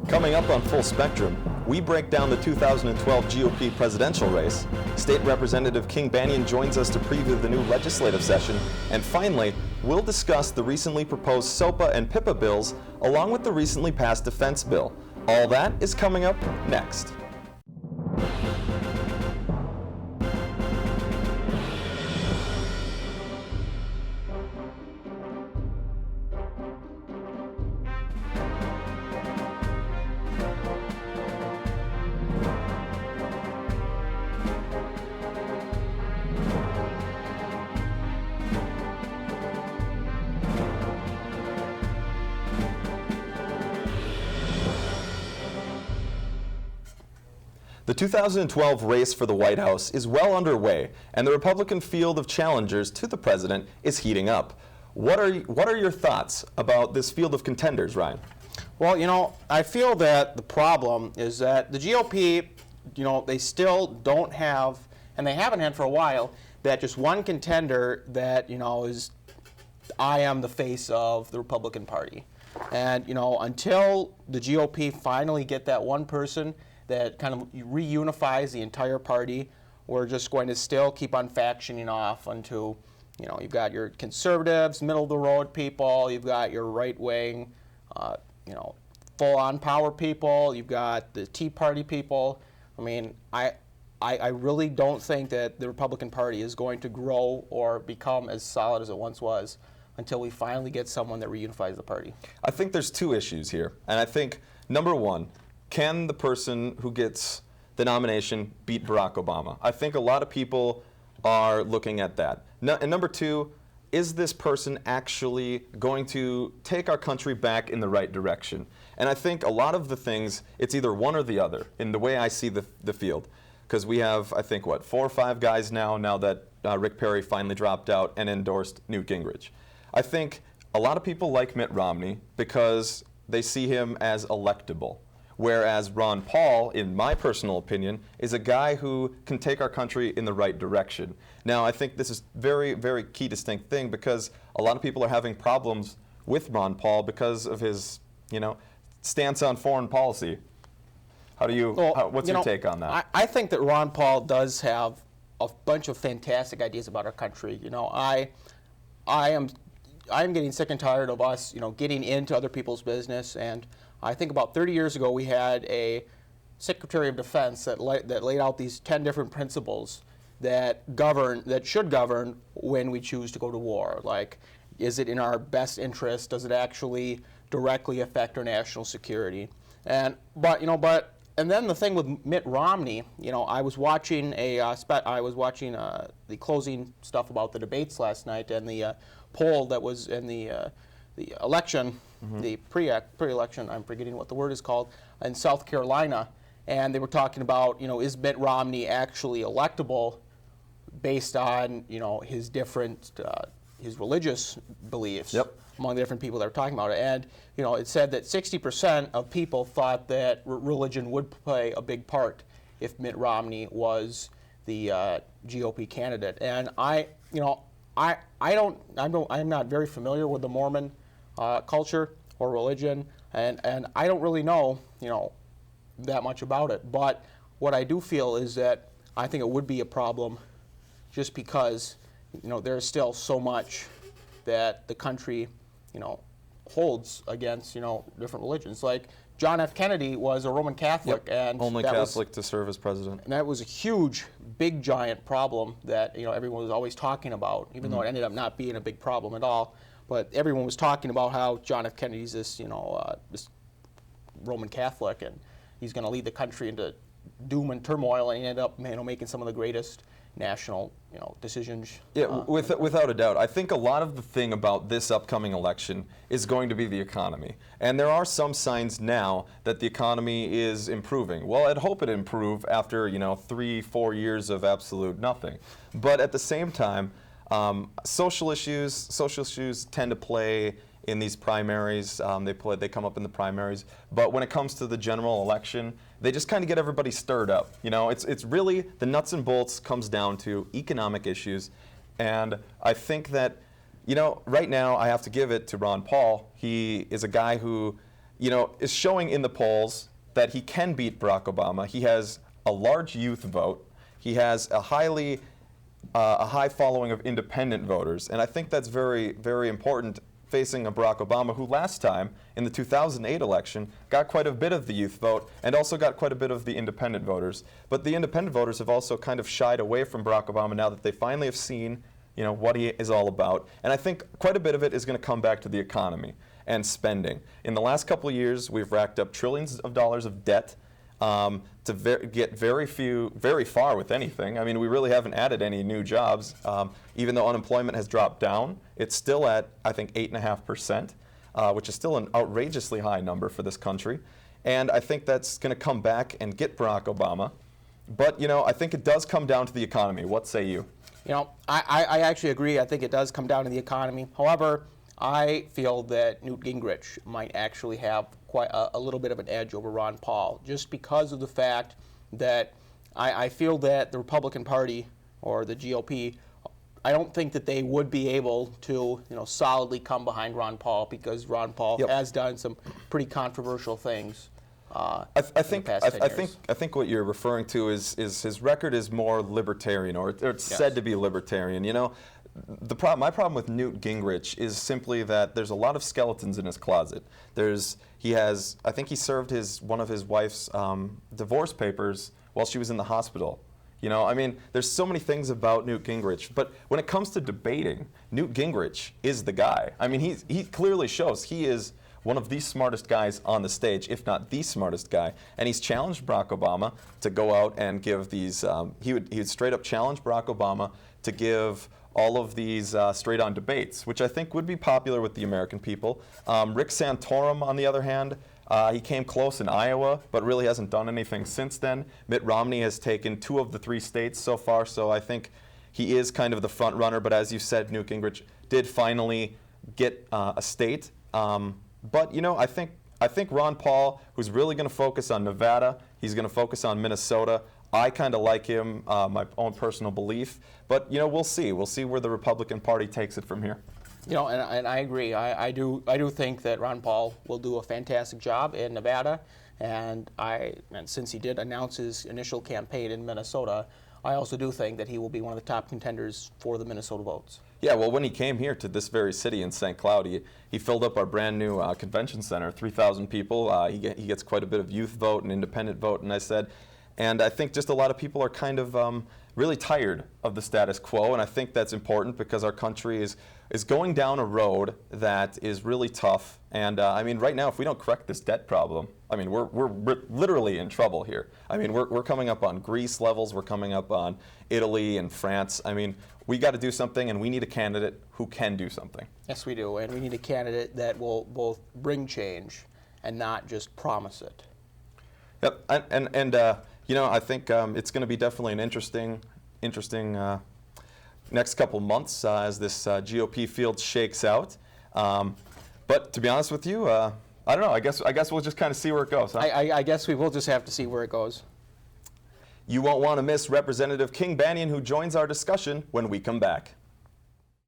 Coming up on Full Spectrum, we break down the 2012 GOP presidential race. State Representative King Banaian joins us to preview the new legislative session. And finally, we'll discuss the recently proposed SOPA and PIPA bills, along with the recently passed defense bill. All that is coming up next. The 2012 race for the White House is well underway, and the Republican field of challengers to the president is heating up. What are your thoughts about this field of contenders, Ryan? Well, I feel that the problem is that the GOP, they still don't have, and they haven't had for a while, that just one contender that, is, I am the face of the Republican Party. And, until the GOP finally get that one person that kind of reunifies the entire party, we're just going to still keep on factioning off until, you've got your conservatives, middle-of-the-road people, you've got your right-wing, full-on power people, you've got the Tea Party people. I mean, I really don't think that the Republican Party is going to grow or become as solid as it once was until we finally get someone that reunifies the party. I think there's two issues here, and I think, number one, can the person who gets the nomination beat Barack Obama? I think a lot of people are looking at that. And number two, is this person actually going to take our country back in the right direction? And I think a lot of the things, it's either one or the other, in the way I see the field. Because we have, I think, 4 or 5 guys now that Rick Perry finally dropped out and endorsed Newt Gingrich. I think a lot of people like Mitt Romney because they see him as electable. Whereas Ron Paul, in my personal opinion, is a guy who can take our country in the right direction. Now, I think this is very, very key distinct thing because a lot of people are having problems with Ron Paul because of his, stance on foreign policy. What's your take on that? I think that Ron Paul does have a bunch of fantastic ideas about our country. I am getting sick and tired of us, getting into other people's business. And I think about 30 years ago, we had a Secretary of Defense that laid out these 10 different principles that should govern when we choose to go to war. Like, is it in our best interest? Does it actually directly affect our national security? And then the thing with Mitt Romney, I was watching the closing stuff about the debates last night and the poll that was in the election, the pre-election, I'm forgetting what the word is called, in South Carolina, and they were talking about, is Mitt Romney actually electable based on, his different, his religious beliefs. Yep. Among the different people that were talking about it. And, it said that 60% of people thought that religion would play a big part if Mitt Romney was the GOP candidate. And I'm not very familiar with the Mormon culture or religion, and I don't really know, that much about it. But what I do feel is that I think it would be a problem just because, there's still so much that the country, holds against, different religions. Like John F. Kennedy was a Roman Catholic, yep. And only Catholic to serve as president. And that was a huge, big, giant problem that everyone was always talking about, even though it ended up not being a big problem at all. But everyone was talking about how John F. Kennedy's this Roman Catholic, and he's going to lead the country into doom and turmoil, and he ended up making some of the greatest national decisions. Yeah, without a doubt. I think a lot of the thing about this upcoming election is going to be the economy. And there are some signs now that the economy is improving. Well, I'd hope it improve after 3-4 years of absolute nothing. But at the same time, social issues tend to play in these primaries. They come up in the primaries. But when it comes to the general election, they just kind of get everybody stirred up. It's really the nuts and bolts comes down to economic issues. And I think that, right now I have to give it to Ron Paul. He is a guy who is showing in the polls that he can beat Barack Obama. He has a large youth vote. He has a high following of independent voters, and I think that's very, very important facing a Barack Obama who last time in the 2008 election got quite a bit of the youth vote and also got quite a bit of the independent voters. But the independent voters have also kind of shied away from Barack Obama now that they finally have seen what he is all about. And I think quite a bit of it is going to come back to the economy and spending. In the last couple of years, we've racked up trillions of dollars of debt to get very far with anything. I mean, we really haven't added any new jobs. Even though unemployment has dropped down, it's still at, I think, 8.5%, which is still an outrageously high number for this country. And I think that's going to come back and get Barack Obama. But, I think it does come down to the economy. What say you? I actually agree. I think it does come down to the economy. However, I feel that Newt Gingrich might actually have quite a little bit of an edge over Ron Paul, just because of the fact that I feel that the Republican Party or the GOP, I don't think that they would be able to solidly come behind Ron Paul, because Ron Paul has done some pretty controversial things. I think what you're referring to is his record is more libertarian, or it's said to be libertarian. My problem with Newt Gingrich is simply that there's a lot of skeletons in his closet. I think he served one of his wife's divorce papers while she was in the hospital. There's so many things about Newt Gingrich, but when it comes to debating, Newt Gingrich is the guy. He clearly shows he is one of the smartest guys on the stage, if not the smartest guy. And he's challenged Barack Obama to go out and give these, he would straight up challenge Barack Obama to give all of these straight-on debates, which I think would be popular with the American people. Rick Santorum, on the other hand, he came close in Iowa, but really hasn't done anything since then. Mitt Romney has taken 2 of the 3 states so far, so I think he is kind of the front runner. But as you said, Newt Gingrich did finally get a state. But I think Ron Paul, who's really going to focus on Nevada, he's going to focus on Minnesota. I kind of like him, my own personal belief. But we'll see. We'll see where the Republican Party takes it from here. And I agree. I do think that Ron Paul will do a fantastic job in Nevada, and since he did announce his initial campaign in Minnesota, I also do think that he will be one of the top contenders for the Minnesota votes. Yeah, well, when he came here to this very city in St. Cloud, he filled up our brand new convention center, 3,000 people. He gets quite a bit of youth vote and independent vote, and I think just a lot of people are kind of really tired of the status quo, and I think that's important because our country is going down a road that is really tough. And right now, if we don't correct this debt problem, we're literally in trouble here. We're coming up on Greece levels, we're coming up on Italy and France. We got to do something, and we need a candidate who can do something. Yes, we do, and we need a candidate that will both bring change and not just promise it. Yep, I think it's going to be definitely an interesting next couple months as this GOP field shakes out. But to be honest with you, I don't know. I guess we'll just kind of see where it goes. Huh? I guess we will just have to see where it goes. You won't want to miss Representative King Banaian, who joins our discussion when we come back.